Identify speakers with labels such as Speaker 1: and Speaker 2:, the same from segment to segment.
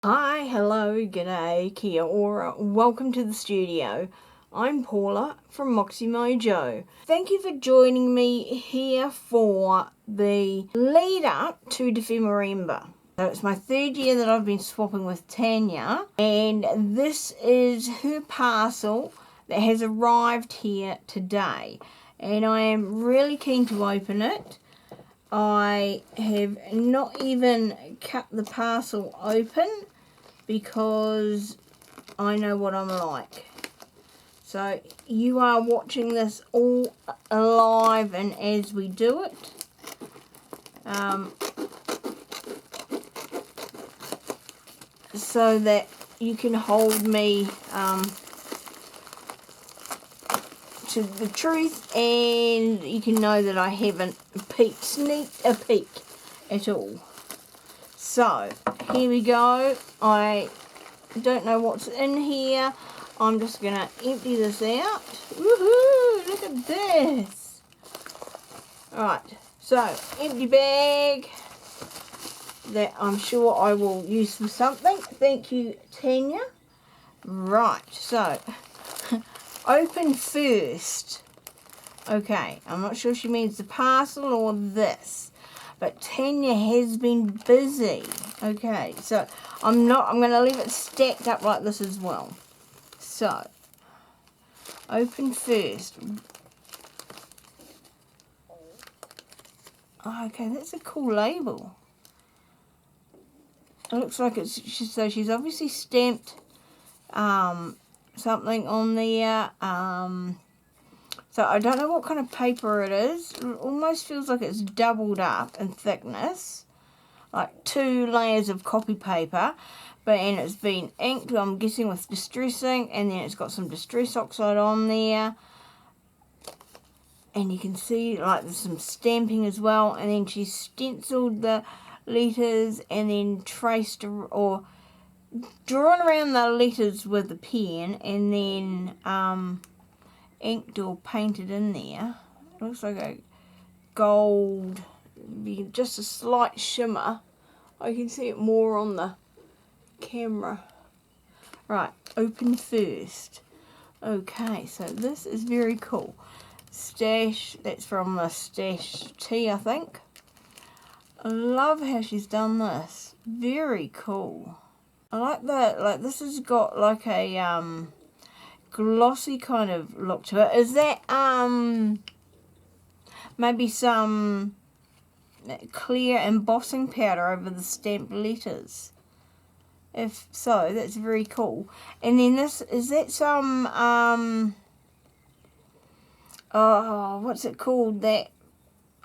Speaker 1: Hi, hello, g'day, kia ora, welcome to the studio. I'm Paula from MoxyMojo. Thank you for joining me here for the lead up to Dephemerember. So it's my third year that I've been swapping with Tanja, and this is her parcel that has arrived here today. And I am really keen to open it. I have not even cut the parcel open because I know what I'm like. So you are watching this all live and as we do it. So that you can hold me to the truth, and you can know that I haven't sneaked a peek at all. So here we go. I don't know what's in here. I'm just gonna empty this out. Woohoo! Look at this. Alright, so empty bag that I'm sure I will use for something. Thank you, Tanja. Right, so open first. Okay, I'm not sure she means the parcel or this, but Tanja has been busy. Okay, so I'm going to leave it stacked up like this as well. So, open first. Okay, that's a cool label. It looks like it's, so she's obviously stamped something on there. So I don't know what kind of paper it is. It almost feels like it's doubled up in thickness, like 2 layers of copy paper, and it's been inked, I'm guessing, with distress ink, and then it's got some distress oxide on there, and you can see like there's some stamping as well, and then she stenciled the letters and then traced or drawn around the letters with the pen, and then inked or painted in there. It looks like a gold, just a slight shimmer. I can see it more on the camera. Right, open first. Okay, so this is very cool. Stash, that's from the Stash Tea, I think. I love how she's done this. Very cool. I like that, like this has got like a glossy kind of look to it. Is that maybe some clear embossing powder over the stamped letters? If so, that's very cool. And then this, is that some oh, what's it called, that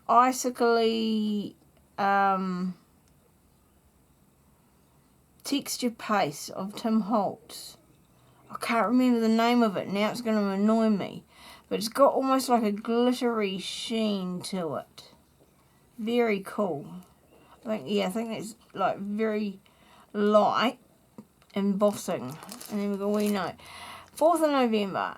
Speaker 1: icicle-y texture paste of Tim Holtz. I can't remember the name of it now, it's going to annoy me, but it's got almost like a glittery sheen to it. Very cool. I think it's like very light embossing. And then we've got a wee note. 4th of November.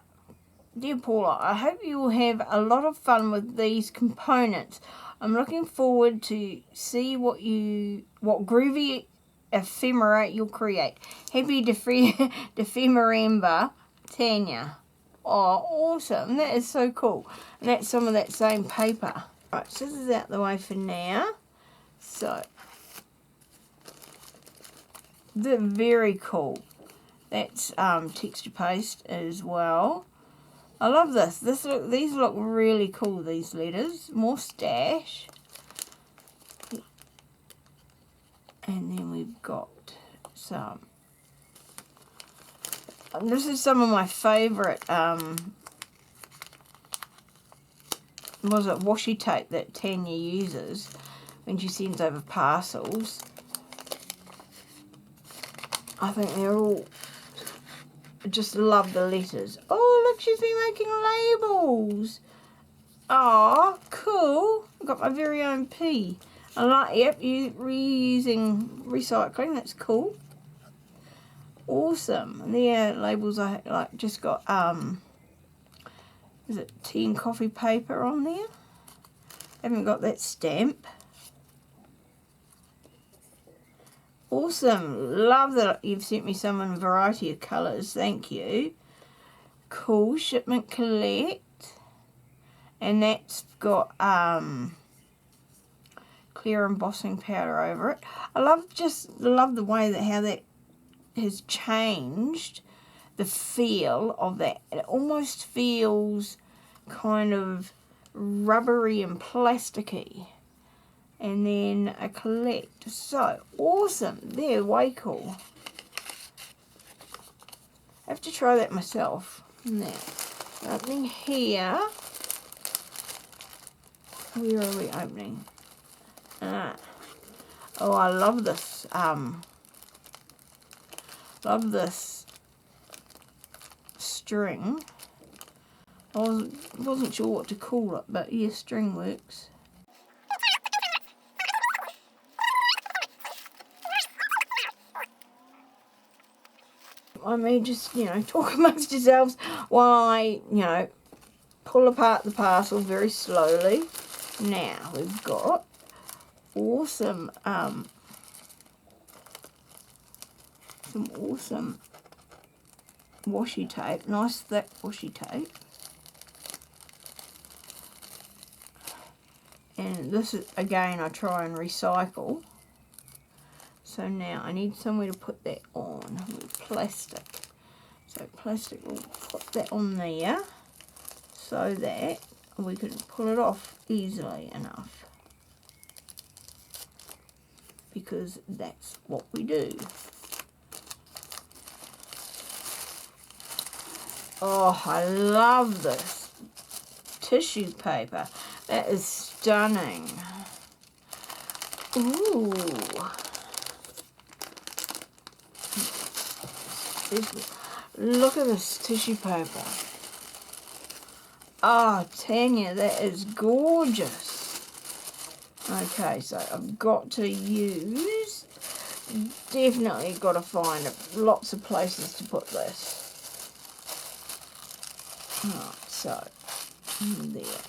Speaker 1: Dear Paula, I hope you will have a lot of fun with these components. I'm looking forward to see what groovy ephemera you'll create. Happy Dephemerember, Tanja. Oh, awesome. That is so cool. And that's some of that same paper. Right, so this is out the way for now. So, they're very cool. That's texture paste as well. I love this. These look really cool, these letters. More stash. And then we've got some. This is some of my favourite washi tape that Tanja uses when she sends over parcels. I think they're all, just love the letters. Oh, look, she's been making labels. Oh, cool. I've got my very own P. I like, yep, reusing, recycling, that's cool. Awesome. And the labels I like just got, is it tea and coffee paper on there? Haven't got that stamp. Awesome. Love that you've sent me some in a variety of colours. Thank you. Cool. Shipment collect. And that's got clear embossing powder over it. I love the way that how that has changed the feel of that. It almost feels kind of rubbery and plasticky. And then a collect. So awesome. They're way cool. I have to try that myself. Now, opening here. Where are we opening? Oh, I love this. Love this string. I wasn't sure what to call it, but yeah, string works. I may just, talk amongst yourselves while I, pull apart the parcel very slowly. Now, we've got awesome, some awesome washi tape, nice thick washi tape. And this is, again, I try and recycle. So now I need somewhere to put that on with plastic. So plastic, will put that on there so that we can pull it off easily enough. Because that's what we do. Oh, I love this tissue paper. That is stunning. Ooh. Look at this tissue paper. Oh, Tanja, that is gorgeous. Okay, so I've got to use, definitely got to find lots of places to put this. Right, so, there.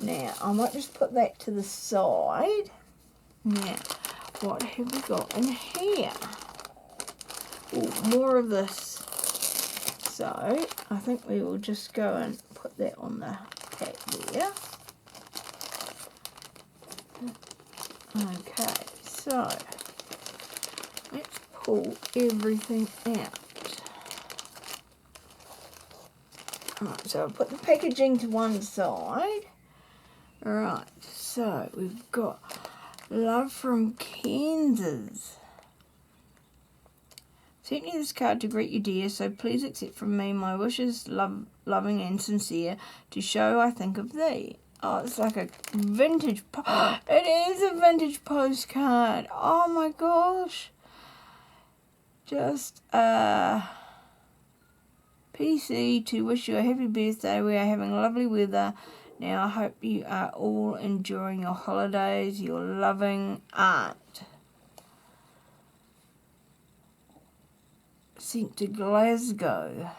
Speaker 1: Now, I might just put that to the side. Now, what have we got in here? Oh, more of this. So, I think we will just go and put that on the pack there. Okay, so, let's pull everything out. Alright, so I'll put the packaging to one side. Alright, so we've got Love from Kansas. Sent you this card to greet you, dear, so please accept from me my wishes, loving and sincere, to show I think of thee. Oh, it's like a vintage, it is a vintage postcard. Oh my gosh. Just, PC to wish you a happy birthday. We are having lovely weather. Now I hope you are all enjoying your holidays. Your loving aunt. Sent to Glasgow.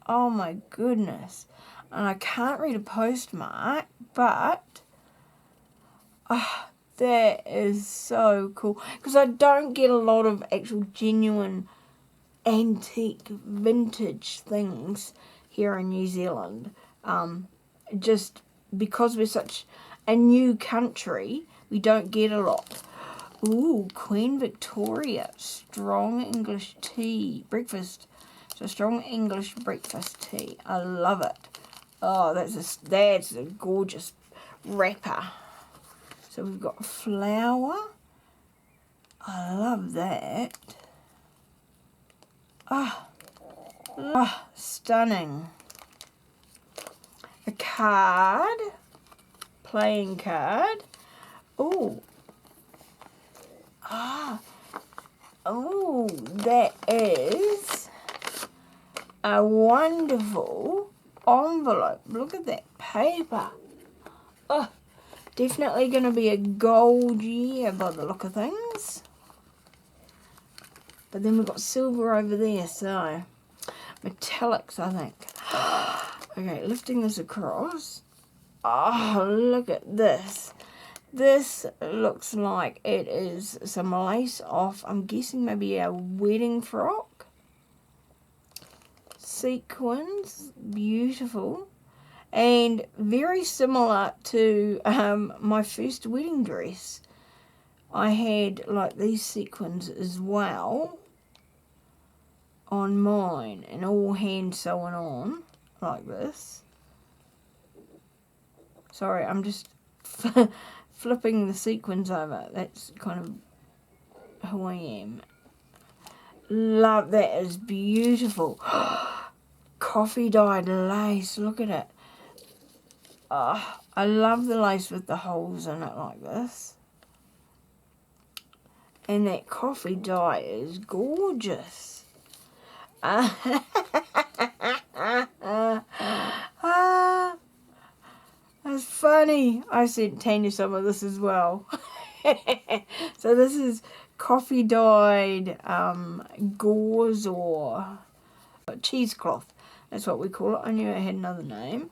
Speaker 1: Oh my goodness. And I can't read a postmark, but that is so cool. Because I don't get a lot of actual genuine antique vintage things here in New Zealand. Just because we're such a new country, we don't get a lot. Ooh, Queen Victoria, strong English tea, breakfast. So strong English breakfast tea. I love it. Oh, that's a gorgeous wrapper. So we've got flower. I love that. Stunning. A card, playing card. Oh, that is a wonderful envelope. Look at that paper. Oh, definitely going to be a gold year by the look of things. But then we've got silver over there, so metallics, I think. Okay, lifting this across. Oh, look at this. This looks like it is some lace off, I'm guessing maybe a wedding frock. Sequins, beautiful. And very similar to my first wedding dress. I had like these sequins as well on mine, and all hand sewn on like this. Sorry, I'm just flipping the sequins over. That's kind of who I am. Love that, is beautiful. Coffee dyed lace, look at it. I love the lace with the holes in it like this. And that coffee dye is gorgeous. That's funny. I sent Tanja some of this as well. So this is coffee dyed gauze or cheesecloth. That's what we call it. I knew it had another name.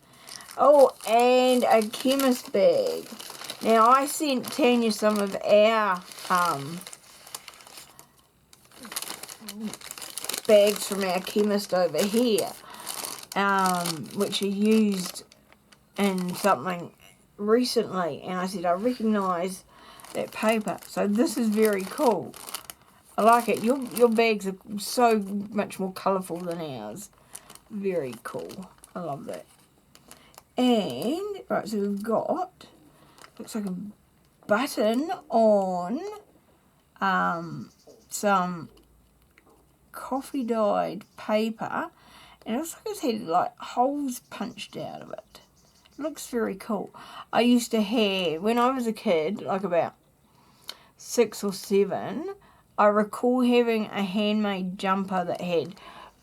Speaker 1: Oh, and a chemist bag. Now I sent Tanja some of our bags from our chemist over here, which are used in something recently, and I said I recognise that paper, so this is very cool. I like it. Your bags are so much more colourful than ours. Very cool. I love that. And right, so we've got, looks like a button on some coffee dyed paper, and it looks like it's had like holes punched out of it. Looks very cool. I used to have, when I was a kid, like about 6 or 7, I recall having a handmade jumper that had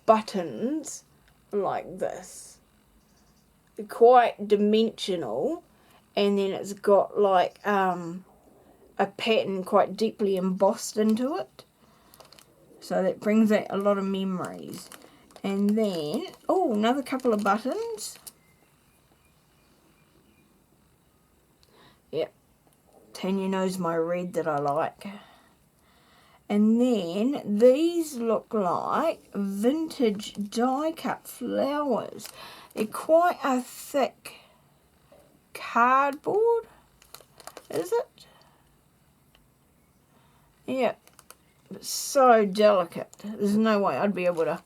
Speaker 1: buttons like this. They're quite dimensional, and then it's got like a pattern quite deeply embossed into it. So that brings out a lot of memories. And then, oh, another couple of buttons. Yep, Tanja knows my red that I like. And then these look like vintage die-cut flowers. They're quite a thick cardboard, is it? Yep, it's so delicate. There's no way I'd be able to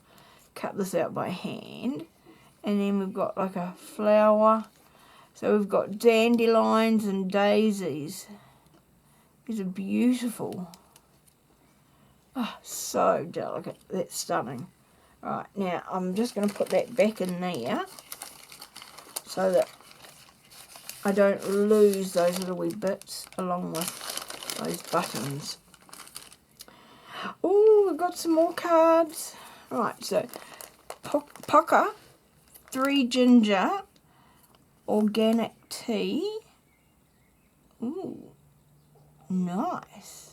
Speaker 1: cut this out by hand. And then we've got like a flower. So we've got dandelions and daisies. These are beautiful. Oh, so delicate. That's stunning. Right, now I'm just going to put that back in there so that I don't lose those little wee bits along with those buttons. Oh, we've got some more cards. Right, so Poker, 3 ginger, organic tea. Ooh, nice.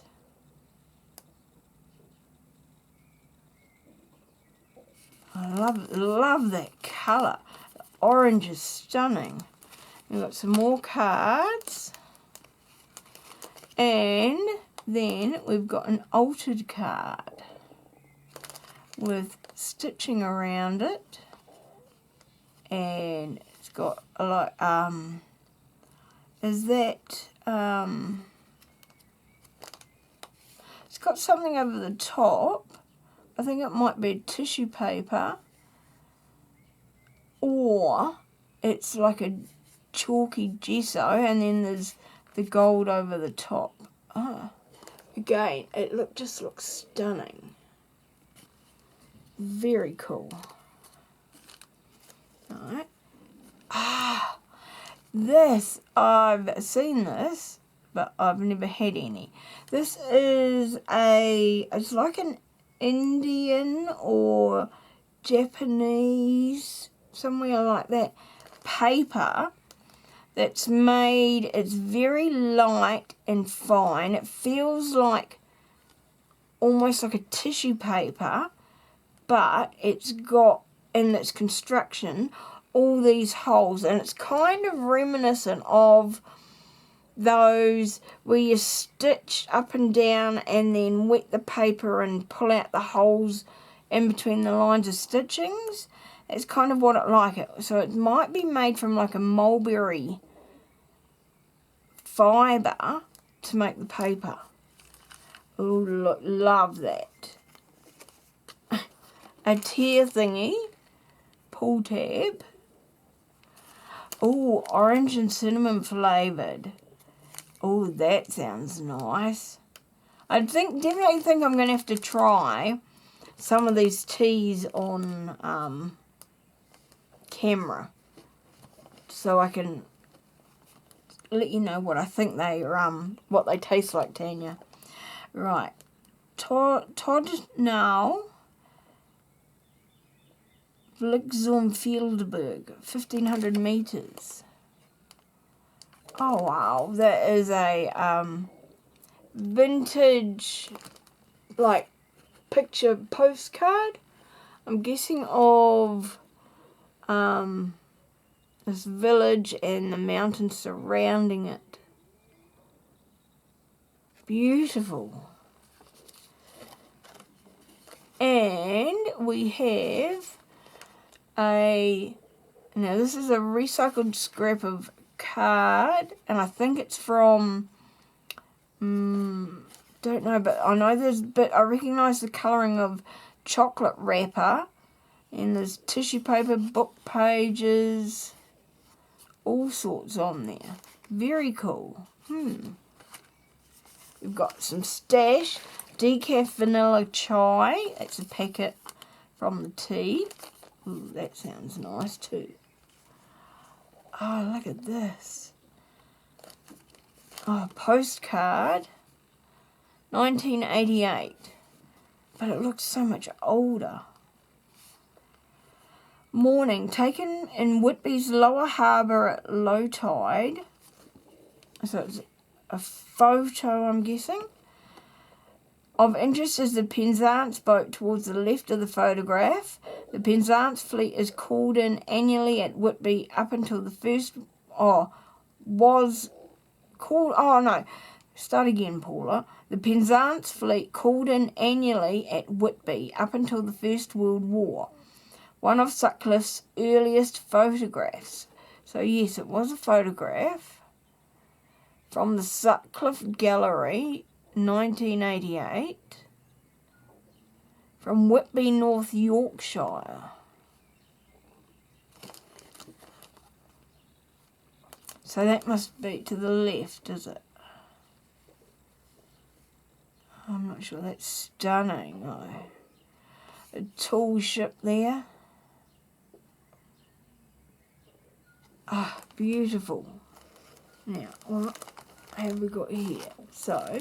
Speaker 1: I love that colour. The orange is stunning. We've got some more cards. And then we've got an altered card with stitching around it. And it's got a lot, is that, it's got something over the top. I think it might be tissue paper, or it's like a chalky gesso, and then there's the gold over the top. Oh, again, it just looks stunning. Very cool. Alright. This, I've seen this, but I've never had any. This is it's like an Indian or Japanese, somewhere like that, paper that's made, it's very light and fine. It feels like almost like a tissue paper, but it's got, in its construction, all these holes, and it's kind of reminiscent of those where you stitch up and down and then wet the paper and pull out the holes in between the lines of stitchings. It's kind of what it like it. So it might be made from like a mulberry fibre to make the paper. Oh, look, love that. A tear thingy, pull tab. Oh, orange and cinnamon flavoured. Oh, that sounds nice. Definitely think I'm going to have to try some of these teas on camera, so I can let you know what I think what they taste like, Tanja. Right, Todd now. Fieldberg, 1,500 metres. Oh wow, that is a vintage, like, picture postcard. I'm guessing of this village and the mountains surrounding it. Beautiful. And we have now this is a recycled scrap of card, and I think it's from, don't know, but I know I recognise the colouring of chocolate wrapper, and there's tissue paper, book pages, all sorts on there. Very cool. We've got some stash, decaf vanilla chai. That's a packet from the tea. Ooh, that sounds nice too. Oh, look at this. Oh, postcard. 1988. But it looks so much older. Morning, taken in Whitby's lower harbour at low tide. So it's a photo, I'm guessing. Of interest is the Penzance boat towards the left of the photograph. The Penzance fleet is called in annually at Whitby up until the first... Start again, Paula. The Penzance fleet called in annually at Whitby up until the First World War. One of Sutcliffe's earliest photographs. So yes, it was a photograph from the Sutcliffe Gallery, 1988, from Whitby, North Yorkshire. So that must be to the left, is it? I'm not sure. That's stunning, though. A tall ship there. Ah, beautiful. Now, what have we got here? So,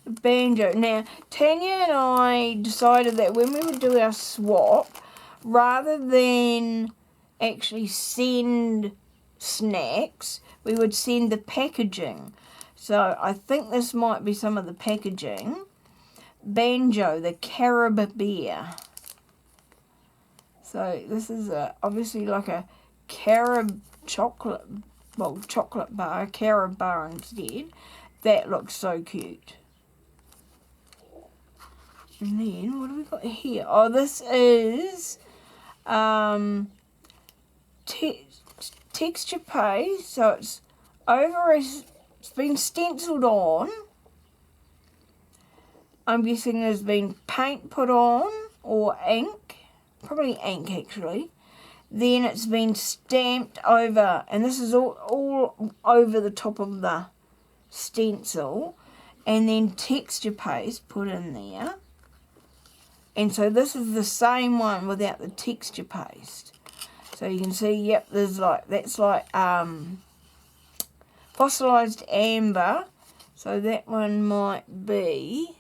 Speaker 1: banjo. Now, Tanja and I decided that when we would do our swap, rather than actually send snacks, we would send the packaging. So, I think this might be some of the packaging. Banjo, the carob beer. So, this is obviously like a carob chocolate bar, carob bar instead. That looks so cute. And then, what have we got here? Oh, this is texture paste. So it's it's been stenciled on. I'm guessing there's been paint put on, or ink. Probably ink, actually. Then it's been stamped over, and this is all over the top of the stencil, and then texture paste put in there. And so this is the same one without the texture paste. So you can see, yep, there's that's like fossilized amber. So that one might be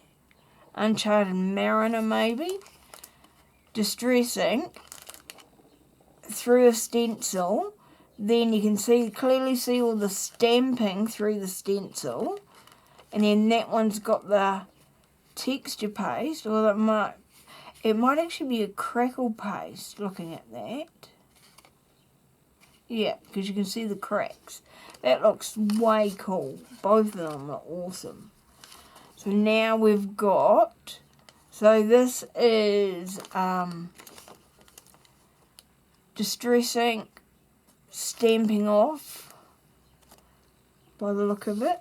Speaker 1: Uncharted Mariner, maybe. Distress ink through a stencil. Then you can clearly see all the stamping through the stencil. And then that one's got the texture paste. Well, it might actually be a crackle paste, looking at that. Yeah, because you can see the cracks. That looks way cool. Both of them are awesome. So now we've got, so this is Distress Ink Stamping Off by the look of it.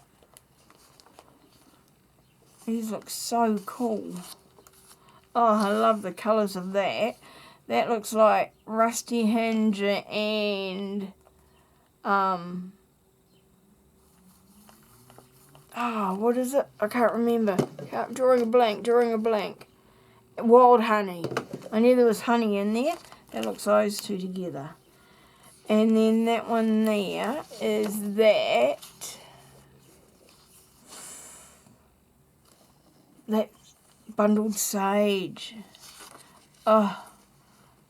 Speaker 1: These look so cool. Oh, I love the colours of that. That looks like Rusty Hinge and what is it? I can't remember. Drawing a blank. Wild Honey. I knew there was honey in there. That looks those two together. And then that one there is that Bundled Sage. Oh,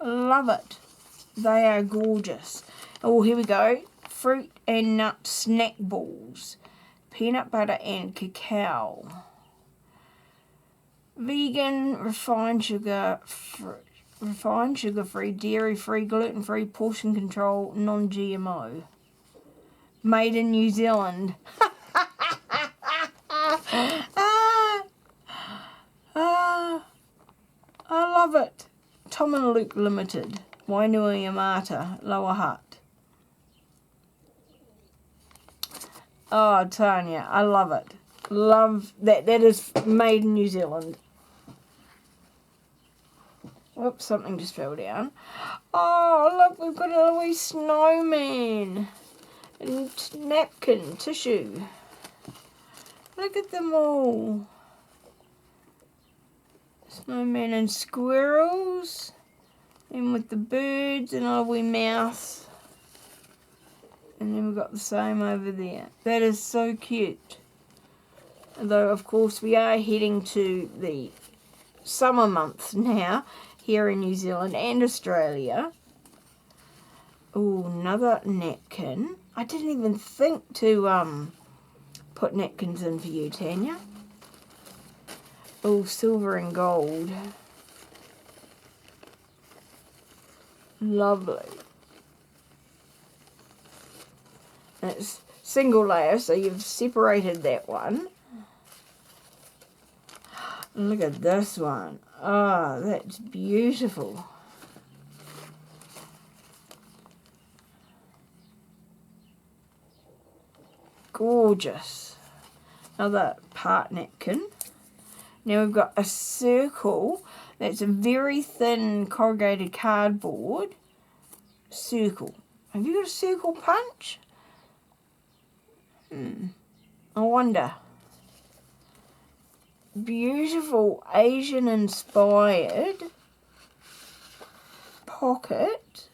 Speaker 1: I love it. They are gorgeous. Oh, here we go. Fruit and Nut Snack Balls. Peanut butter and cacao. Vegan, refined sugar-free, dairy-free, gluten-free, portion control, non-GMO. Made in New Zealand. I love it. Tom and Luke Limited. Wainui Amata, Lower Hutt. Oh, Tanja, I love it. Love that. That is made in New Zealand. Whoops, something just fell down. Oh, look, we've got a wee snowman. And napkin, tissue. Look at them all. Snowman and squirrels. And with the birds and a wee mouse. And then we've got the same over there. That is so cute. Although, of course, we are heading to the summer months now here in New Zealand and Australia. Oh, another napkin. I didn't even think to put napkins in for you, Tanja. Oh, silver and gold. Lovely. And it's single layer, so you've separated that one. Look at this one. Oh, that's beautiful. Gorgeous. Another part napkin. Now we've got a circle. That's a very thin corrugated cardboard circle. Have you got a circle punch? I wonder. Beautiful Asian inspired pocket.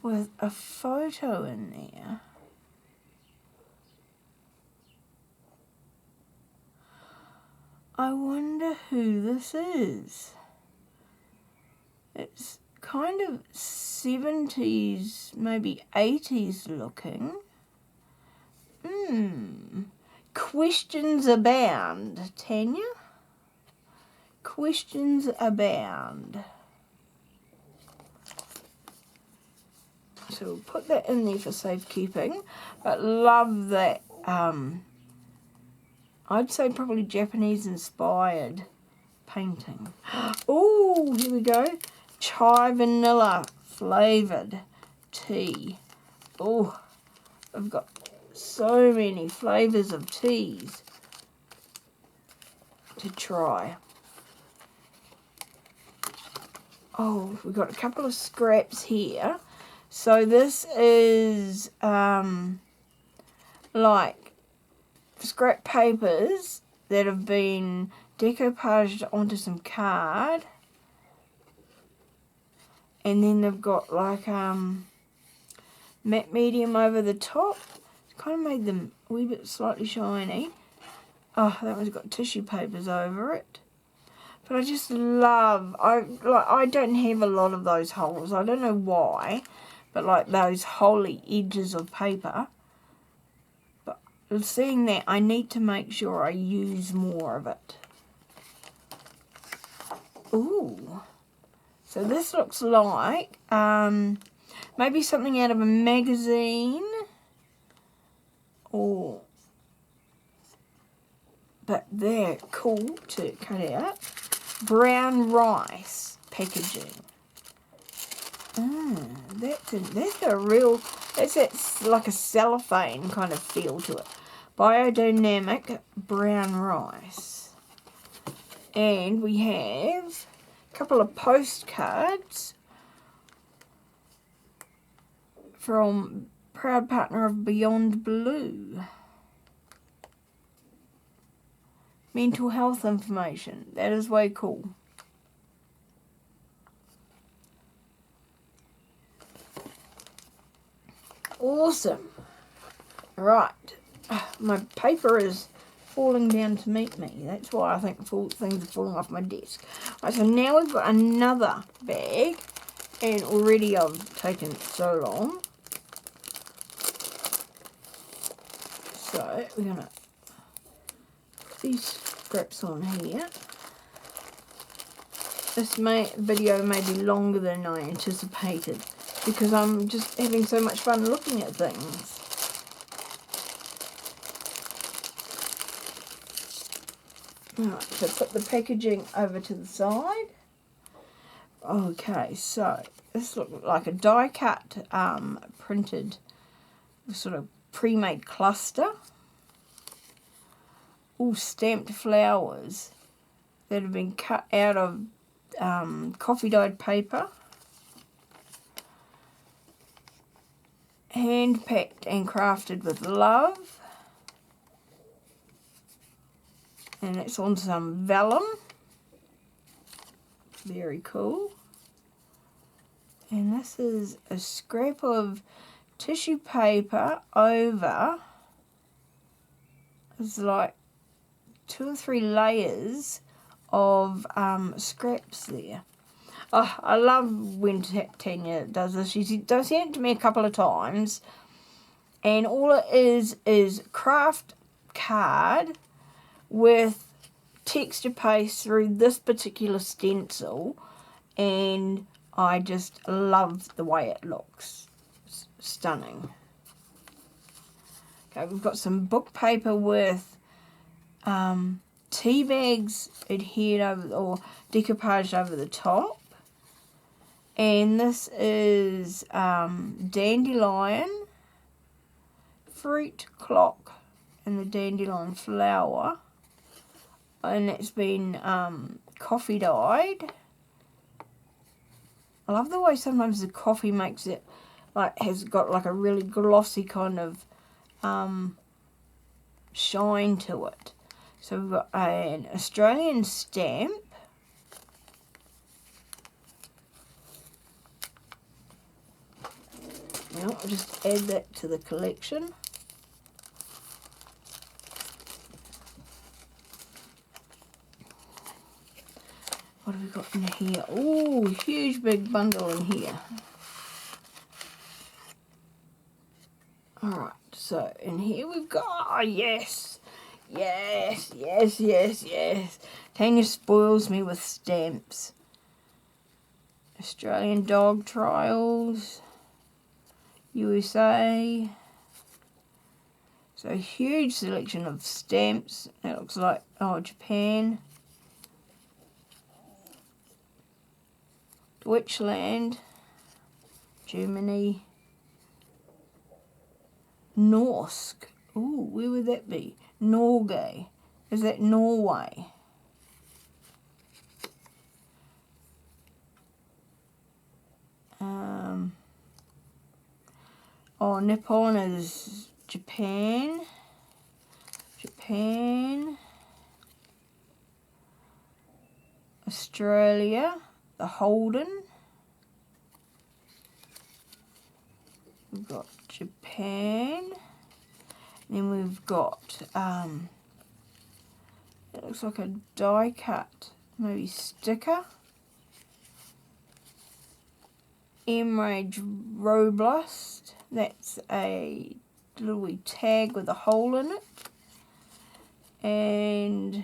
Speaker 1: With a photo in there. I wonder who this is. It's kind of 70s, maybe 80s looking. Questions abound, Tanja. Questions abound. So we'll put that in there for safekeeping. But love that, I'd say probably Japanese inspired painting. Oh, here we go. Chai vanilla flavoured tea. Oh, I've got so many flavours of teas to try. Oh, we've got a couple of scraps here. So this is like scrap papers that have been decoupaged onto some card. And then they've got like matte medium over the top. It's kind of made them a wee bit slightly shiny. Oh, that one's got tissue papers over it. But I just love, I don't have a lot of those holes. I don't know why, but like those holy edges of paper. But seeing that, I need to make sure I use more of it. Ooh. So this looks like maybe something out of a magazine, but they're cool to cut out. Brown rice packaging. That's like a cellophane kind of feel to it. Biodynamic brown rice. And we have a couple of postcards from proud partner of Beyond Blue. Mental health information. That is way cool. Awesome. Right. My paper is falling down to meet me. That's why I think things are falling off my desk. Right, so now we've got another bag, and already I've taken so long. So we're going to put these scraps on here. This video may be longer than I anticipated because I'm just having so much fun looking at things. Alright, so put the packaging over to the side. Okay, so this looks like a die cut printed sort of pre-made cluster. All stamped flowers that have been cut out of coffee dyed paper. Hand packed and crafted with love. And it's on some vellum. Very cool. And this is a scrap of tissue paper over, it's like 2 or 3 layers of scraps there. Oh, I love when Tanja does this. She does send it to me a couple of times, and all it is craft card with texture paste through this particular stencil, and I just love the way it looks. It's stunning. Okay, we've got some book paper with tea bags adhered over or decoupaged over the top. And this is dandelion, fruit clock, and the dandelion flower. And it's been coffee dyed. I love the way sometimes the coffee makes it has got like a really glossy kind of shine to it. So we've got an Australian stamp. Now I'll just add that to the collection. What have we got in here? Oh, huge big bundle in here. Alright, so in here we've got, oh yes, yes, yes, yes, yes. Tanja spoils me with stamps. Australian dog trials, USA. So a huge selection of stamps. That looks like, oh, Japan. Deutschland, Germany, Norsk. Ooh, where would that be? Norway. Is that Norway? Oh, Nippon is Japan. Japan. Australia. The Holden. We've got Japan. Then we've got it looks like a die cut, maybe sticker. Emerald Robust. That's a little wee tag with a hole in it. And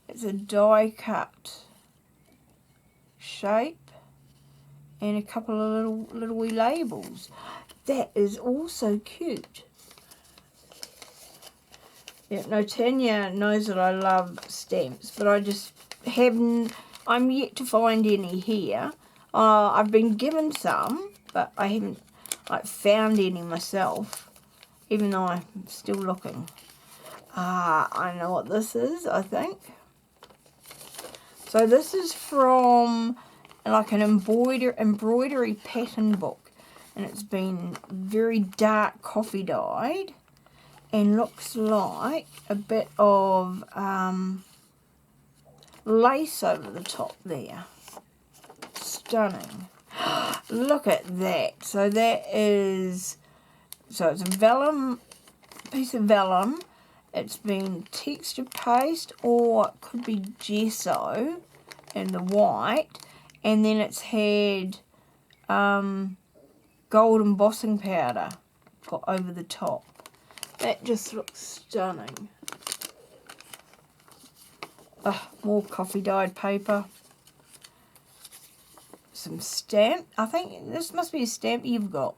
Speaker 1: it's a die cut shape, and a couple of little wee labels. That is also cute. Yeah, no, Tanja knows that I love stamps, but I just haven't, I'm yet to find any here. I've been given some, but I haven't found any myself, even though I'm still looking. I know what this is, I think. So this is from like an embroidery pattern book, and it's been very dark coffee dyed and looks like a bit of lace over the top there. Stunning. Look at that. So that is, so it's a vellum, piece of vellum. It's been texture paste, or it could be gesso and the white, and then it's had gold embossing powder put over the top. That just looks stunning. More coffee dyed paper. Some stamp. I think this must be a stamp you've got.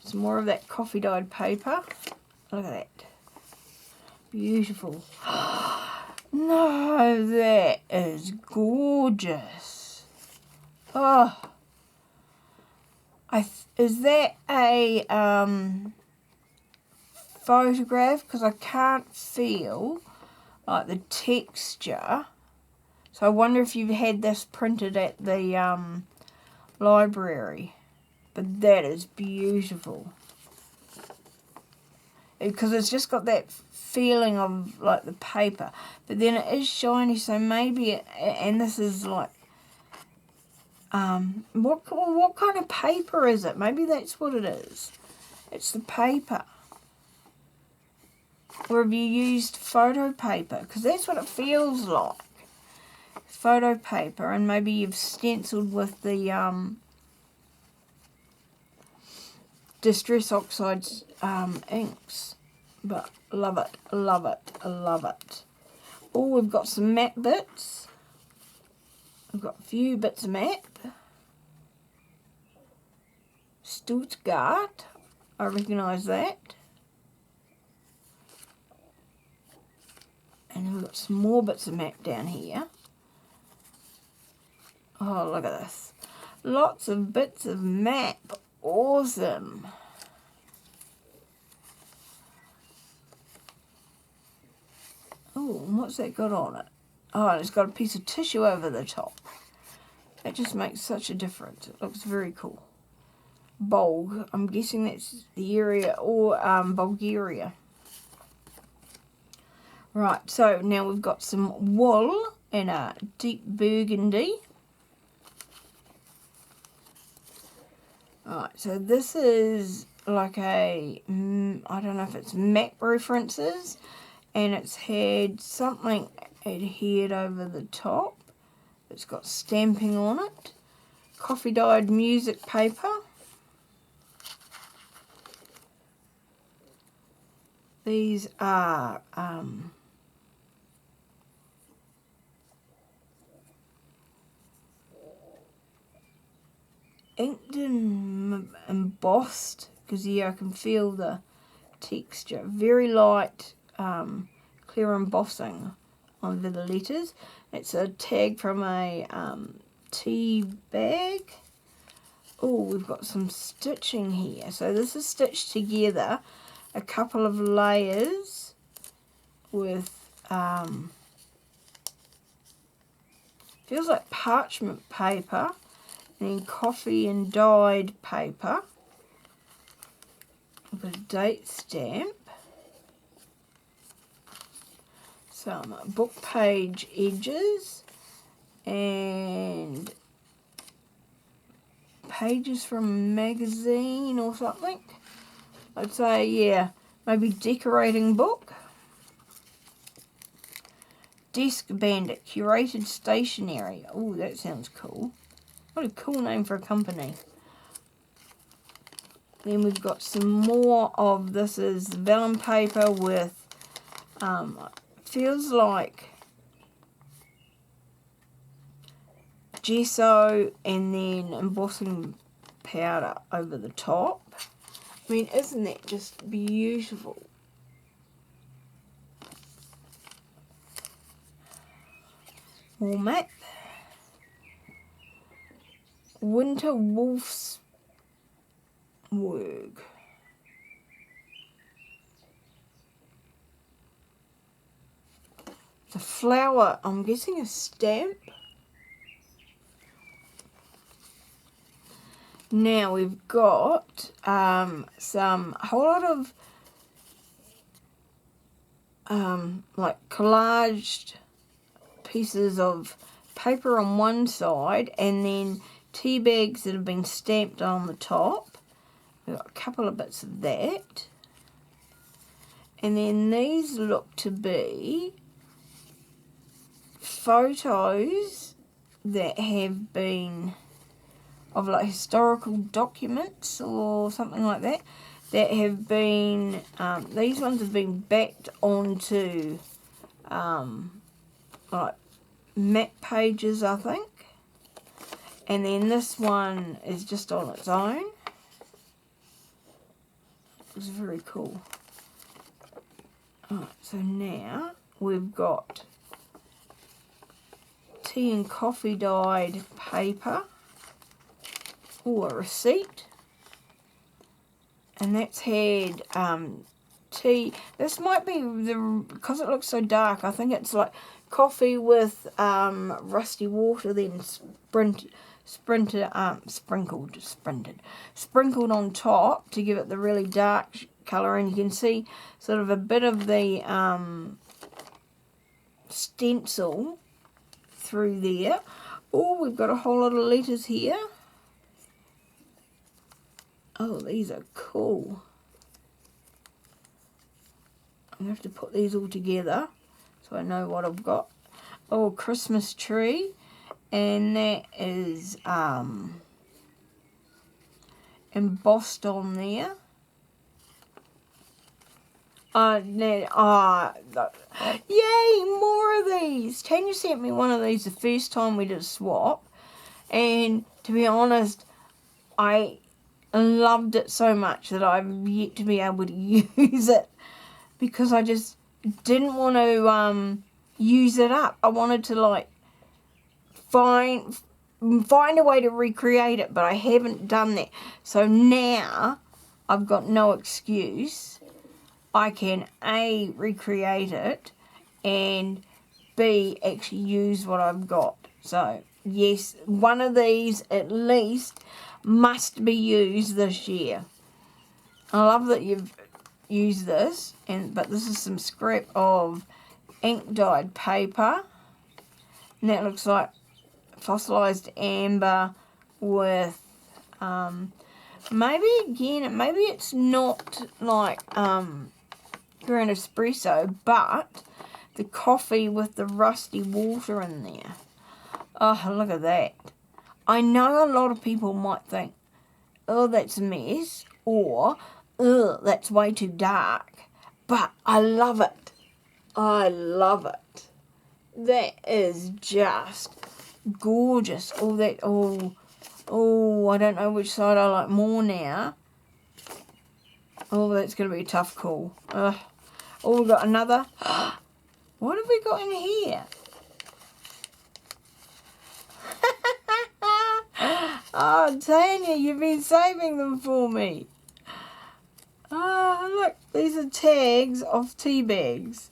Speaker 1: Some more of that coffee dyed paper. Look at that. Beautiful. No, that is gorgeous. Oh. Is that a photograph? Because I can't feel like the texture. So I wonder if you've had this printed at the library. But that is beautiful. Because it's just got that feeling of like the paper. But then it is shiny, so maybe, and this is like, what kind of paper is it? Maybe that's what it is. It's the paper. Or have you used photo paper? Because that's what it feels like. Photo paper, and maybe you've stenciled with the Distress Oxides inks. But love it, love it, love it. Oh, we've got some matte bits. We've got a few bits of matte. Stuttgart, I recognise that. And then we've got some more bits of matte down here. Oh, look at this. Lots of bits of matte. Awesome. Oh, and what's that got on it? Oh, and it's got a piece of tissue over the top. That just makes such a difference. It looks very cool. Bulg. I'm guessing that's the area, or Bulgaria. Right, so now we've got some wool in a deep burgundy. Alright, so this is like a, I don't know if it's matte references, and it's had something adhered over the top. It's got stamping on it. Coffee dyed music paper. These are inked and embossed, because yeah, I can feel the texture. Very light, clear embossing on the letters. It's a tag from a tea bag. Oh, we've got some stitching here. So this is stitched together, a couple of layers with feels like parchment paper, and then coffee and dyed paper. We've got a date stamp, some book page edges, and pages from a magazine or something. I'd say, yeah, maybe decorating book. Desk Bandit, curated stationery. Oh, that sounds cool. What a cool name for a company. Then we've got some more of, this is vellum paper with, feels like gesso and then embossing powder over the top. I mean, isn't that just beautiful? More map. Winter Wolf's Work. The flower, I'm guessing a stamp. Now we've got a whole lot of like collaged pieces of paper on one side and then tea bags that have been stamped on the top. We've got a couple of bits of that. And then these look to be photos that have been of like historical documents or something like that have been, these ones have been backed onto like map pages, I think. And then this one is just on its own. It's very cool. Alright, so now we've got tea and coffee dyed paper. Or a receipt. And that's had tea. This might be, because it looks so dark, I think it's like coffee with rusty water then sprinkled on top to give it the really dark colour. And you can see sort of a bit of the stencil through there. Oh, we've got a whole lot of letters here. Oh, these are cool. I'm going to have to put these all together so I know what I've got. Oh, Christmas tree. And that is embossed on there. Yay, more of these. Tanja sent me one of these the first time we did a swap. And to be honest, I loved it so much that I've yet to be able to use it because I just didn't want to use it up. I wanted to like find a way to recreate it, but I haven't done that. So now I've got no excuse. I can A, recreate it, and B, actually use what I've got. So yes, one of these at least must be used this year. I love that you've used this, but this is some scrap of ink dyed paper, and that looks like fossilized amber with maybe it's not like ground espresso, but the coffee with the rusty water in there. Oh, look at that. I know a lot of people might think, oh, that's a mess, or, oh, that's way too dark, but I love it. I love it. That is just gorgeous. All that, oh, I don't know which side I like more now. Oh, that's going to be a tough call. Oh, we've got another. What have we got in here? Oh, Tanja, you've been saving them for me. Oh, look, these are tags of tea bags.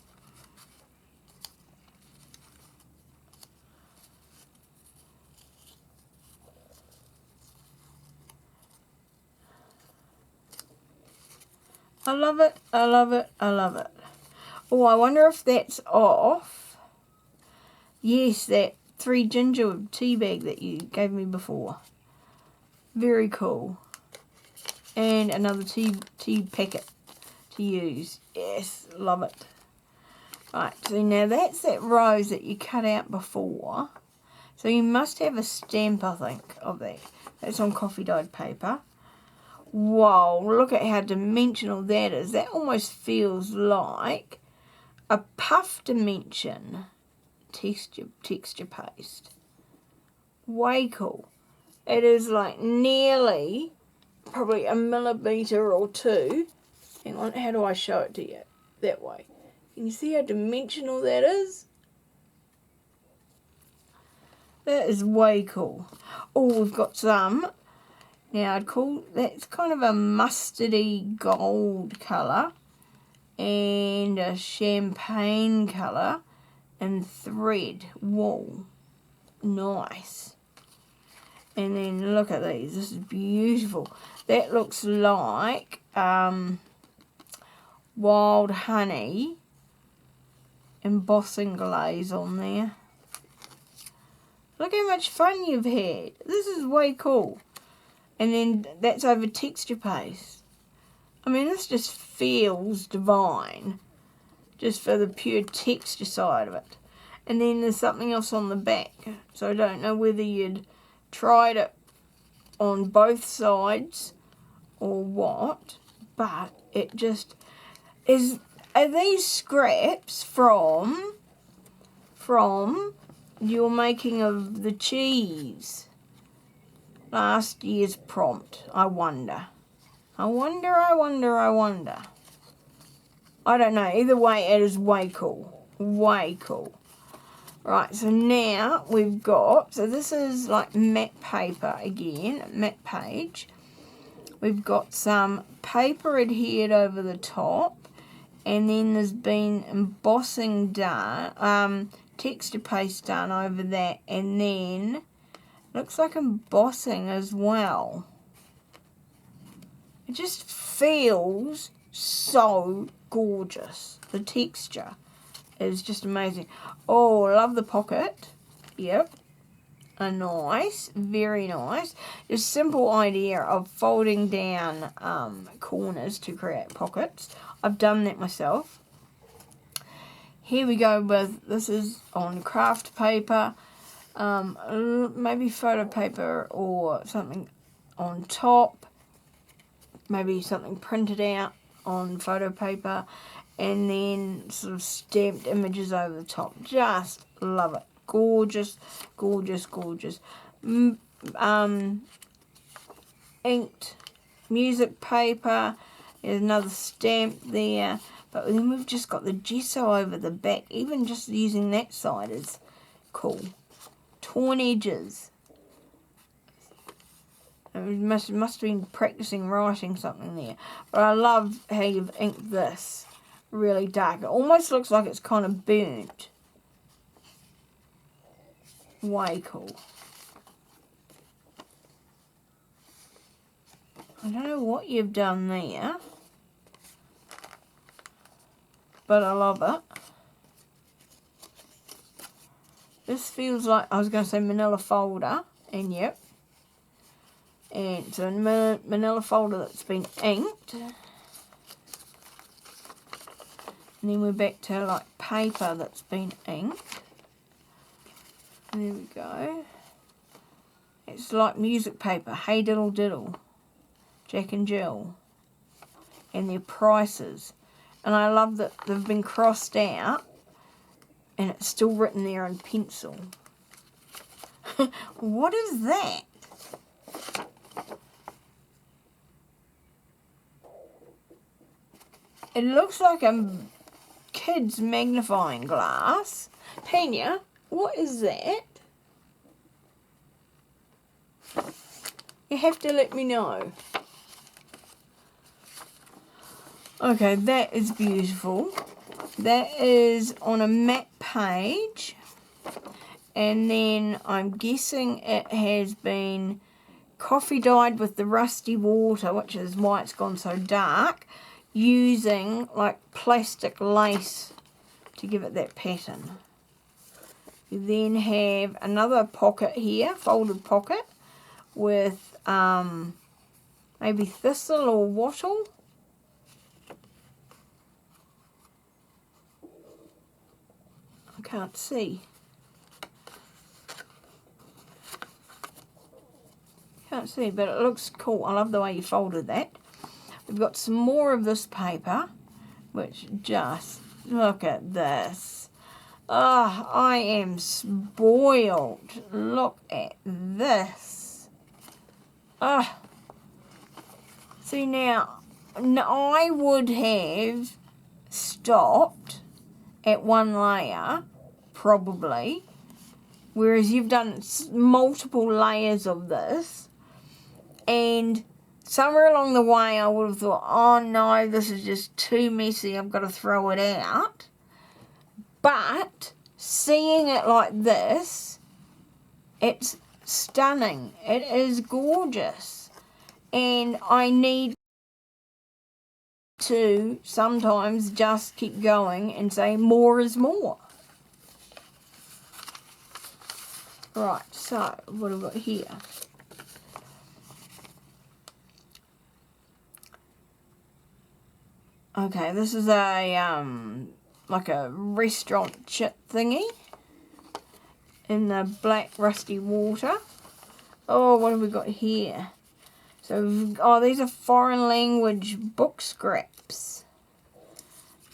Speaker 1: I love it, I love it, I love it. Oh, I wonder if that's off. Yes, that 3 ginger tea bag that you gave me before. Very cool. And another tea packet to use. Yes, love it. Right, so now that's that rose that you cut out before. So you must have a stamp, I think, of that. That's on coffee dyed paper. Wow, look at how dimensional that is. That almost feels like a puff dimension texture paste. Way cool. It is like nearly, probably a millimetre or two. Hang on, how do I show it to you? That way. Can you see how dimensional that is? That is way cool. Oh, we've got some. Now, I'd call that's kind of a mustardy gold colour and a champagne colour and thread wool. Nice. And then look at these. This is beautiful. That looks like wild honey embossing glaze on there. Look how much fun you've had. This is way cool. And then that's over texture paste. I mean, this just feels divine. Just for the pure texture side of it. And then there's something else on the back. So I don't know whether you'd tried it on both sides or what. But it just is. Are these scraps from your making of the cheese? Last year's prompt, I wonder. I wonder. I don't know. Either way, it is way cool. Way cool. Right, so now we've got, so this is like matte paper again, matte page. We've got some paper adhered over the top, and then there's been embossing done, texture paste done over that, and then looks like embossing as well. It just feels so gorgeous. The texture is just amazing. Oh, I love the pocket. Yep. A nice, very nice. Just simple idea of folding down corners to create pockets. I've done that myself. Here we go with, this is on craft paper. Maybe photo paper or something on top. Maybe something printed out on photo paper. And then sort of stamped images over the top. Just love it. Gorgeous, gorgeous, gorgeous. Inked music paper. There's another stamp there. But then we've just got the gesso over the back. Even just using that side is cool. Torn edges. It must have been practicing writing something there. But I love how you've inked this. Really dark. It almost looks like it's kind of burnt. Way cool. I don't know what you've done there, but I love it. This feels like, I was going to say manila folder, and yep. And it's a manila folder that's been inked. And then we're back to like paper that's been inked. There we go. It's like music paper. Hey Diddle Diddle. Jack and Jill. And their prices. And I love that they've been crossed out. And it's still written there in pencil. What is that? It looks like a kid's magnifying glass. Tanja, what is that? You have to let me know. Okay, that is beautiful. That is on a matte page. And then I'm guessing it has been coffee dyed with the rusty water, which is why it's gone so dark, using like plastic lace to give it that pattern. You then have another pocket here, folded pocket, with maybe thistle or wattle. I can't see. Can't see, but it looks cool. I love the way you folded that. We've got some more of this paper, which just, look at this. Oh, I am spoiled. Look at this. Oh. See now, I would have stopped at one layer, probably, whereas you've done multiple layers of this, and somewhere along the way I would have thought, oh no, this is just too messy, I've got to throw it out. But seeing it like this, it's stunning. It is gorgeous. And I need to sometimes just keep going and say more is more. Right, so what have we got here? Okay, this is a like a restaurant chip thingy in the black rusty water. Oh, what have we got here? So, oh, these are foreign language book scraps.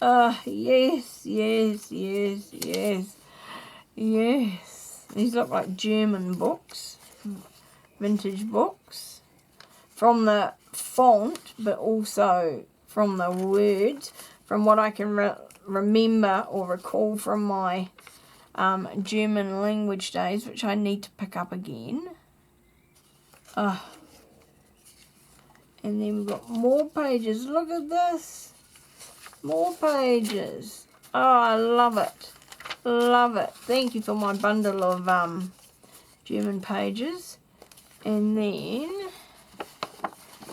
Speaker 1: Yes, yes, yes, yes, yes. These look like German books, vintage books, from the font, but also from the words, from what I can remember or recall from my German language days, which I need to pick up again. And then we've got more pages. Look at this. More pages. Oh, I love it. Love it. Thank you for my bundle of German pages. And then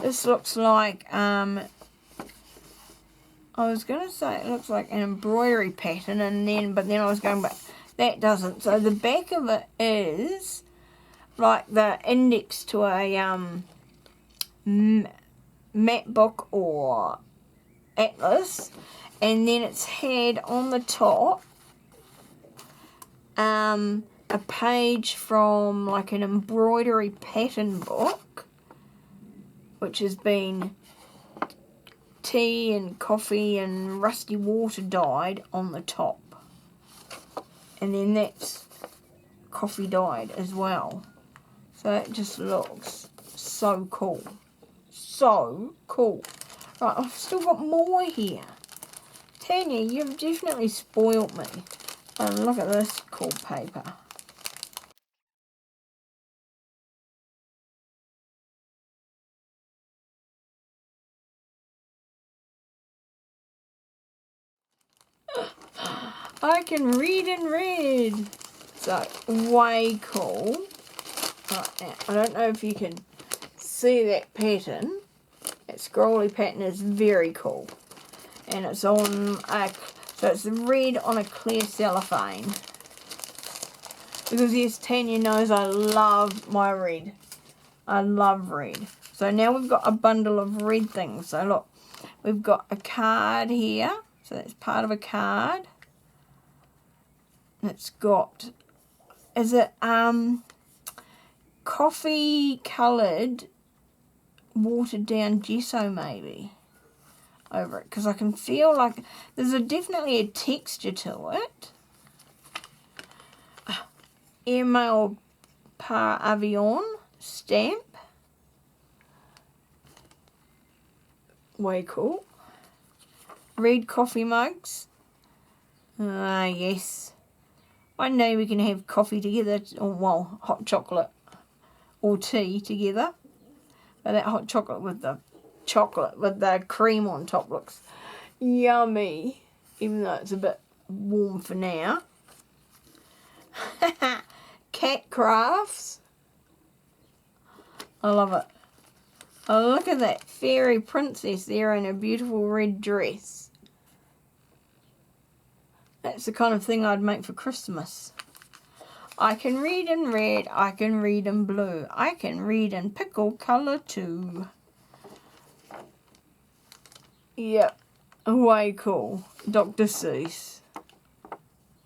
Speaker 1: this looks like I was going to say it looks like an embroidery pattern, and but then I was going back. That doesn't. So the back of it is like the index to a map book or atlas, and then it's had on the top a page from like an embroidery pattern book, which has been tea and coffee and rusty water dyed on the top, and then that's coffee dyed as well. So it just looks so cool. So cool. Right, I've still got more here. Tanya, you've definitely spoiled me. And look at this cool paper. I can read and read. So, way cool. Right, now, I don't know if you can see that pattern. That scrolly pattern is very cool. And it's on so it's red on a clear cellophane. Because yes, Tanya knows I love my red. I love red. So now we've got a bundle of red things. So look, we've got a card here. So that's part of a card. It's got, is it coffee coloured watered down gesso maybe over it, because I can feel like there's definitely a texture to it. Email par avion stamp. Way cool. Red coffee mugs. Yes. One day we can have coffee together, or well, hot chocolate or tea together. But that hot chocolate with the cream on top looks yummy, even though it's a bit warm for now. Cat crafts. I love it. Oh, look at that fairy princess there in a beautiful red dress. That's the kind of thing I'd make for Christmas. I can read in red, I can read in blue, I can read in pickle colour too. Yep, way cool. Dr. Seuss.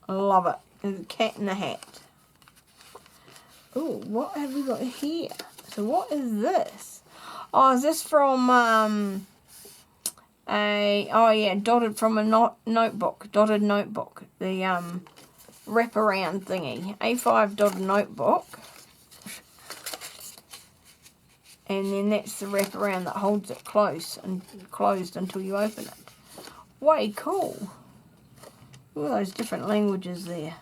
Speaker 1: I love it. There's a cat in a hat. Oh, what have we got here? So what is this? Oh, is this from dotted from a notebook, dotted notebook. The wraparound thingy. A5 dotted notebook. And then that's the wraparound that holds it close and closed until you open it. Way cool. All those different languages there.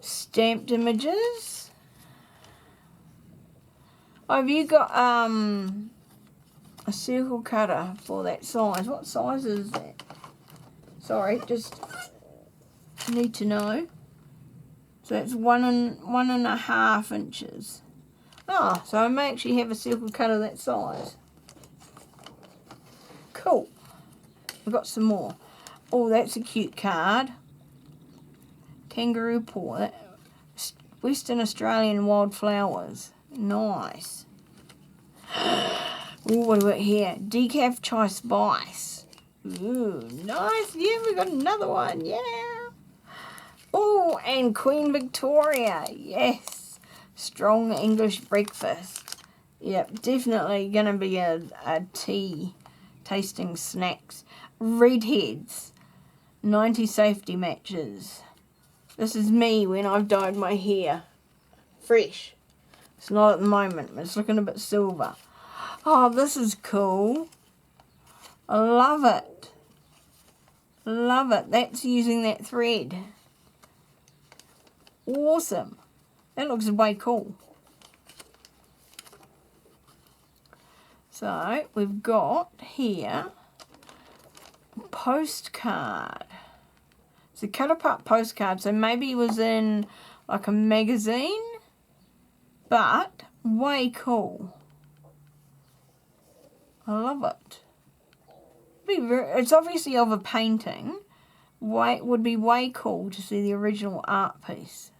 Speaker 1: Stamped images. Oh, have you got a circle cutter for that size? What size is that? Sorry, just need to know. So that's 1.5 inches. Oh, so I may actually have a circle cutter that size. Cool. I've got some more. Oh, that's a cute card. Kangaroo paw. Western Australian wildflowers. Nice. Ooh, what do we got here? Decaf chai spice. Ooh, nice. Yeah, we got another one. Yeah. Oh, and Queen Victoria. Yes. Strong English breakfast. Yep, definitely going to be a tea tasting snacks. Redheads. 90 safety matches. This is me when I've dyed my hair. Fresh. It's not at the moment, but it's looking a bit silver. Oh, this is cool. I love it. Love it. That's using that thread. Awesome. That looks way cool. So, we've got here a postcard. It's a cut apart postcard, so maybe it was in like a magazine, but way cool. I love it. It's obviously of a painting. Would be way cool to see the original art piece.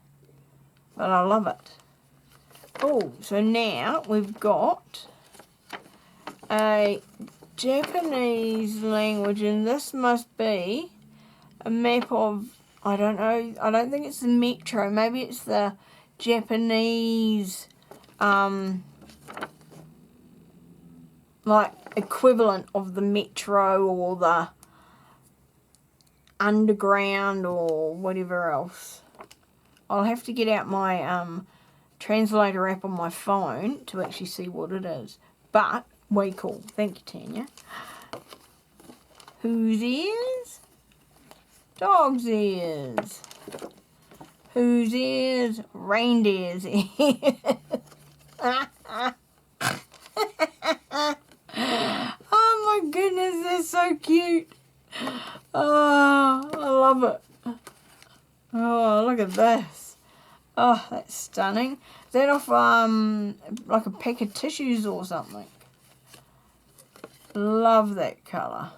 Speaker 1: But I love it. Oh, so now we've got a Japanese language, and this must be a map of, I don't know, I don't think it's the metro, maybe it's the Japanese, like, equivalent of the metro or the underground or whatever else. I'll have to get out my translator app on my phone to actually see what it is. But, way cool. Thank you, Tanja. Whose ears? Dog's ears. Whose ears? Reindeer's ears. Oh my goodness, they're so cute. Oh, I love it. Oh, look at this. Oh, that's stunning. Is that off like a pack of tissues or something? Love that colour.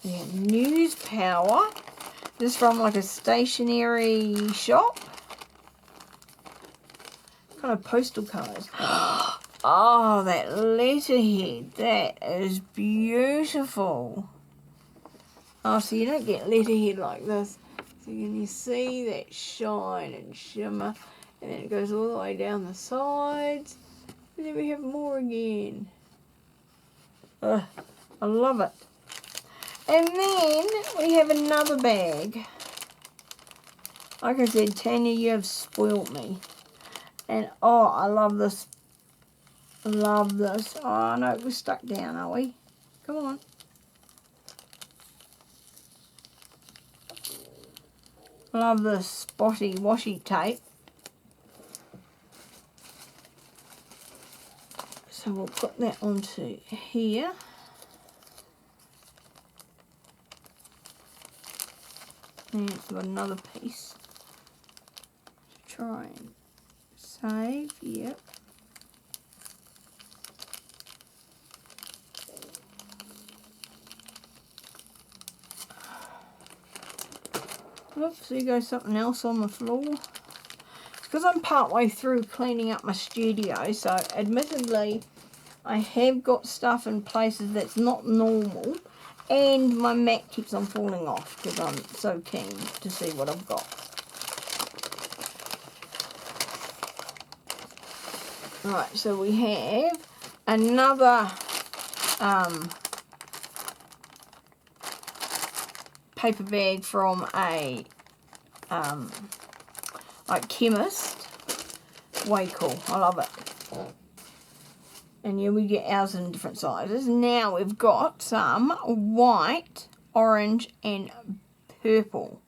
Speaker 1: Yeah, News Power. This is from like a stationery shop. Kind of postal cards. Oh, that letterhead. That is beautiful. Oh, so you don't get letterhead like this. So can you see that shine and shimmer? And then it goes all the way down the sides. And then we have more again. I love it. And then we have another bag. Like I said, Tanja, you have spoilt me. And oh, I love this. Love this. Oh no, we're stuck down, are we? Come on. Love this spotty washi tape. So we'll put that onto here. And it's got another piece to try and save. Yep. Oops, there goes something else on the floor. It's because I'm partway through cleaning up my studio, so admittedly I have got stuff in places that's not normal, and my mat keeps on falling off because I'm so keen to see what I've got. Right, so we have another paper bag from a like chemist. Way cool. I love it. And yeah, we get ours in different sizes. Now we've got some white, orange and purple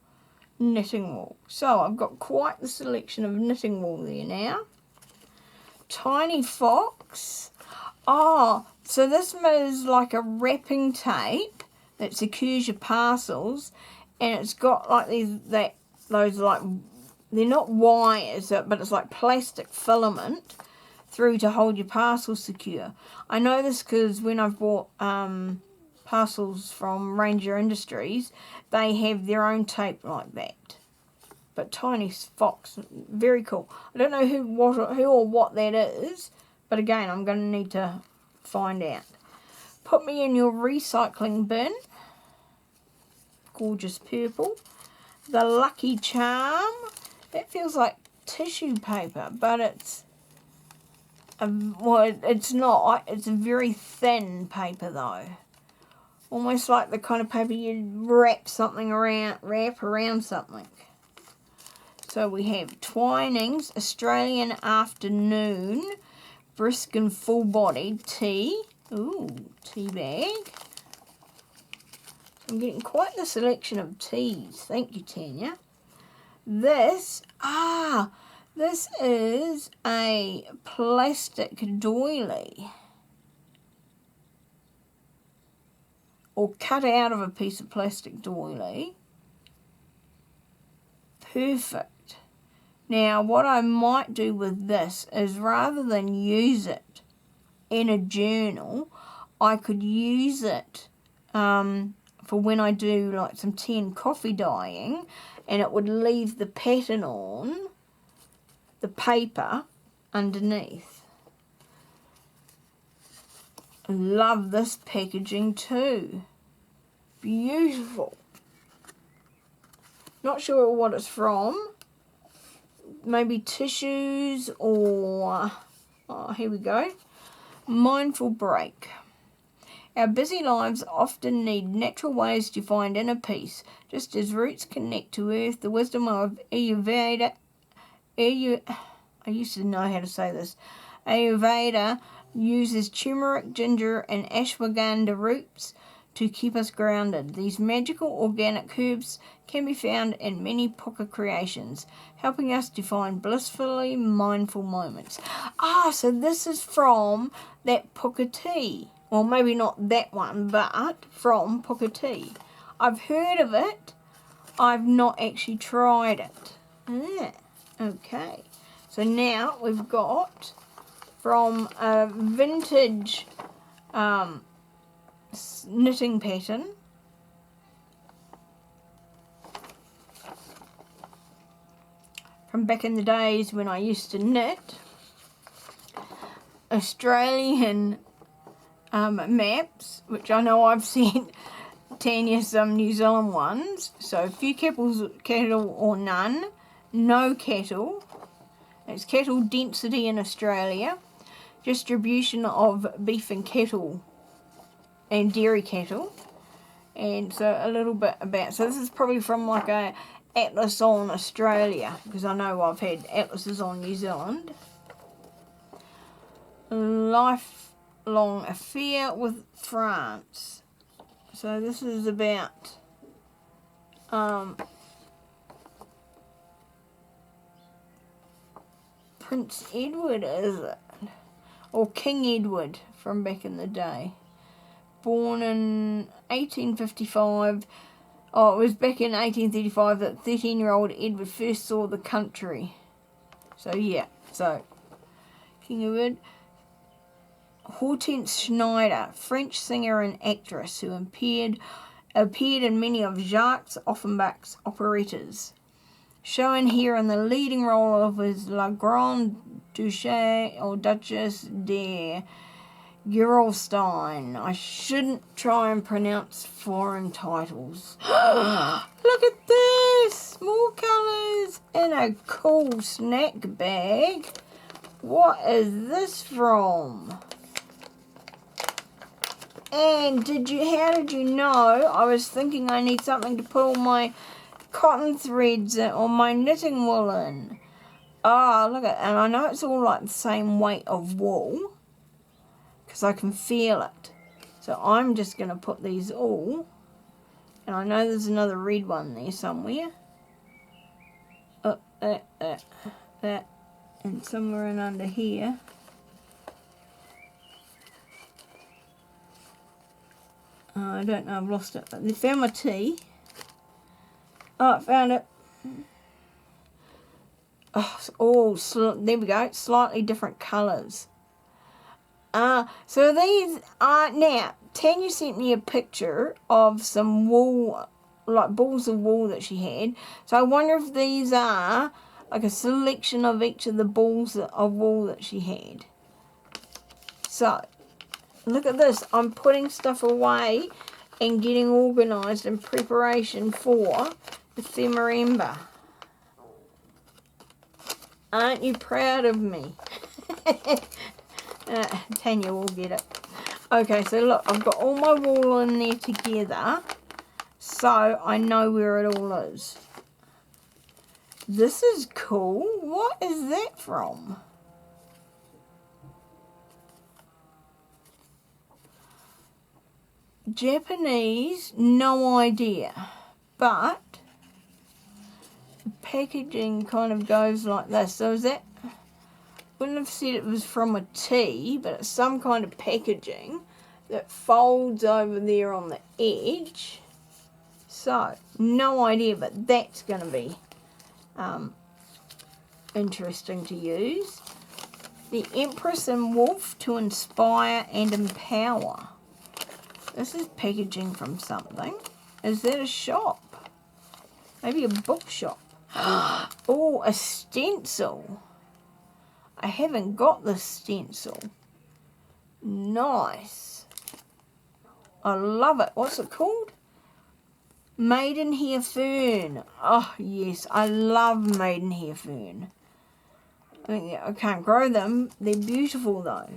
Speaker 1: knitting wool. So I've got quite the selection of knitting wool there now. Tiny Fox. Oh, so this is like a wrapping tape that secures your parcels, and it's got like those like, they're not wires, but it's like plastic filament through to hold your parcels secure. I know this because when I've bought parcels from Ranger Industries, they have their own tape like that. But Tiny Fox, very cool. I don't know who or what that is, but again, I'm going to need to find out. Put me in your recycling bin. Gorgeous purple. The Lucky Charm. That feels like tissue paper, but it's well, it's not. It's a very thin paper though. Almost like the kind of paper you'd wrap around something. So we have Twinings, Australian Afternoon, Brisk and Full Body Tea. Ooh, tea bag. I'm getting quite the selection of teas. Thank you, Tanja. This is a plastic doily. Or cut out of a piece of plastic doily. Perfect. Now, what I might do with this is rather than use it in a journal, I could use it for when I do like some tea and coffee dyeing, and it would leave the pattern on the paper underneath. Love this packaging too. Beautiful. Not sure what it's from. Maybe tissues or... Oh, here we go. Mindful break. Our busy lives often need natural ways to find inner peace. Just as roots connect to earth, the wisdom of Ayurveda... I used to know how to say this. Ayurveda uses turmeric, ginger and ashwagandha roots to keep us grounded. These magical organic herbs can be found in many puka creations, helping us to find blissfully mindful moments. Ah, so this is from that puka tea. Well, maybe not that one, but from puka tea. I've heard of it. I've not actually tried it. Yeah, okay. So now we've got from a vintage knitting pattern. From back in the days when I used to knit. Australian maps, which I know I've sent Tanja some New Zealand ones. So few cattle or none. No cattle. It's cattle density in Australia. Distribution of beef and cattle and dairy cattle. And so a little bit about, so this is probably from like a atlas on Australia, because I know I've had atlases on New Zealand. Lifelong affair with France. So this is about Prince Edward, is it? Or King Edward from back in the day. Born in 1855. Oh, it was back in 1835 that 13-year-old Edward first saw the country. So, yeah. So, King Edward. Hortense Schneider, French singer and actress who appeared in many of Jacques Offenbach's operettas. Shown here in the leading role of his La Grande Duchesse or Duchess de Gerolstein. I shouldn't try and pronounce foreign titles. Look at this! More colours in a cool snack bag. What is this from? And how did you know I was thinking I need something to put all my cotton threads on my knitting woolen. Oh, look at, and I know it's all like the same weight of wool because I can feel it. So I'm just going to put these all, and I know there's another red one there somewhere. That, and somewhere in under here. I don't know, I've lost it. But they found my tea. Oh, I found it. Oh, there we go. Slightly different colours. So these are, now, Tanya sent me a picture of some wool, like balls of wool that she had. So I wonder if these are like a selection of each of the balls of wool that she had. So, look at this. I'm putting stuff away and getting organised in preparation for Dephemerember. Aren't you proud of me? Tanya will get it. Okay, so look, I've got all my wool in there together, so I know where it all is. This is cool. What is that from? Japanese, no idea, but the packaging kind of goes like this. So is that, wouldn't have said it was from a tea, but it's some kind of packaging that folds over there on the edge. So, no idea, but that's going to be interesting to use. The Empress and Wolf to inspire and empower. This is packaging from something. Is that a shop? Maybe a bookshop. Oh, a stencil. I haven't got the stencil. Nice. I love it. What's it called? Maidenhair fern. Oh, yes. I love maidenhair fern. I can't grow them. They're beautiful, though.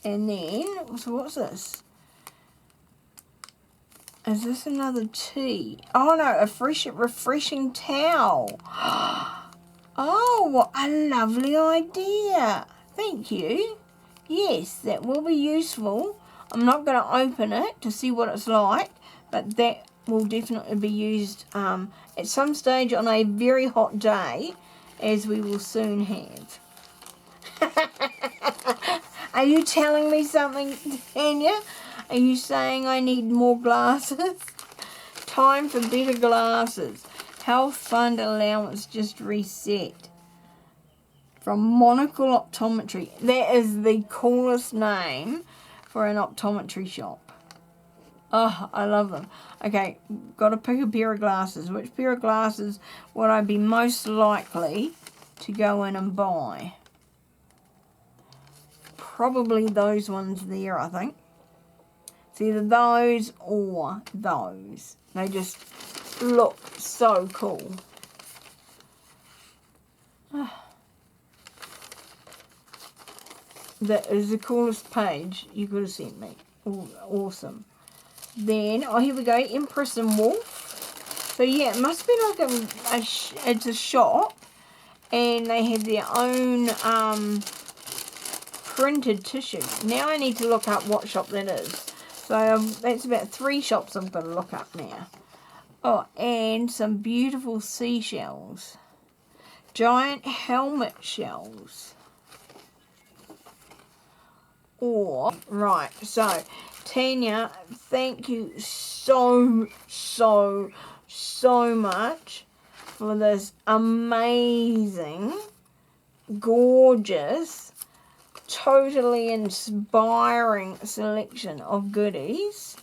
Speaker 1: And then, so what's this? Is this another tea? Oh, no. A refreshing towel. Oh, what a lovely idea. Thank you. Yes, that will be useful. I'm not going to open it to see what it's like, but that will definitely be used at some stage on a very hot day, as we will soon have. Are you telling me something, Tanya? Are you saying I need more glasses? Time for better glasses. Health Fund allowance just reset. From Monocle Optometry. That is the coolest name for an optometry shop. Oh, I love them. Okay, got to pick a pair of glasses. Which pair of glasses would I be most likely to go in and buy? Probably those ones there, I think. It's either those or those. They just look so cool. That is the coolest page you could have sent me. Ooh, awesome. Then, oh, here we go, Empress and Wolf. So yeah, it must be like it's a shop, and they have their own printed tissue. Now I need to look up what shop that is. So that's about 3 shops I've got to look up now. Oh, and some beautiful seashells. Giant helmet shells. Or, right, so Tanya, thank you so much for this amazing, gorgeous, totally inspiring selection of goodies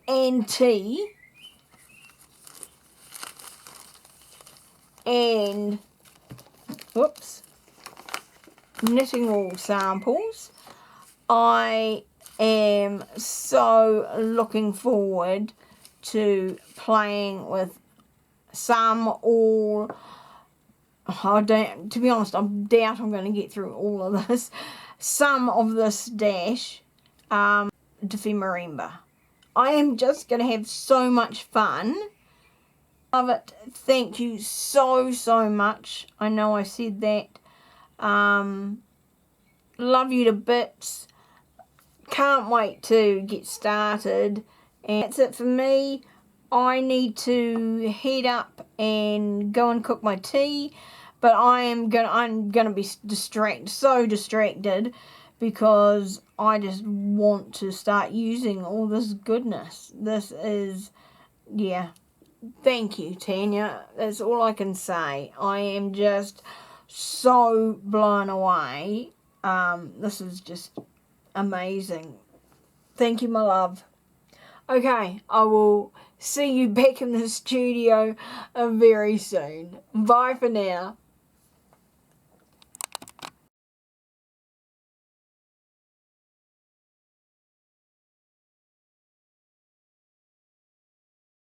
Speaker 1: and tea and, whoops, knitting wool samples. I am so looking forward to playing with some, all. To be honest, I doubt I'm going to get through all of this. Some of this dash Dephemerember. I am just going to have so much fun. Love it. Thank you so, so much. I know I said that. Love you to bits. Can't wait to get started. And that's it for me. I need to head up and go and cook my tea. But I'm gonna be so distracted because I just want to start using all this goodness. This is, yeah. Thank you, Tanja. That's all I can say. I am just so blown away. This is just amazing. Thank you, my love. Okay, I will see you back in the studio very soon. Bye for now.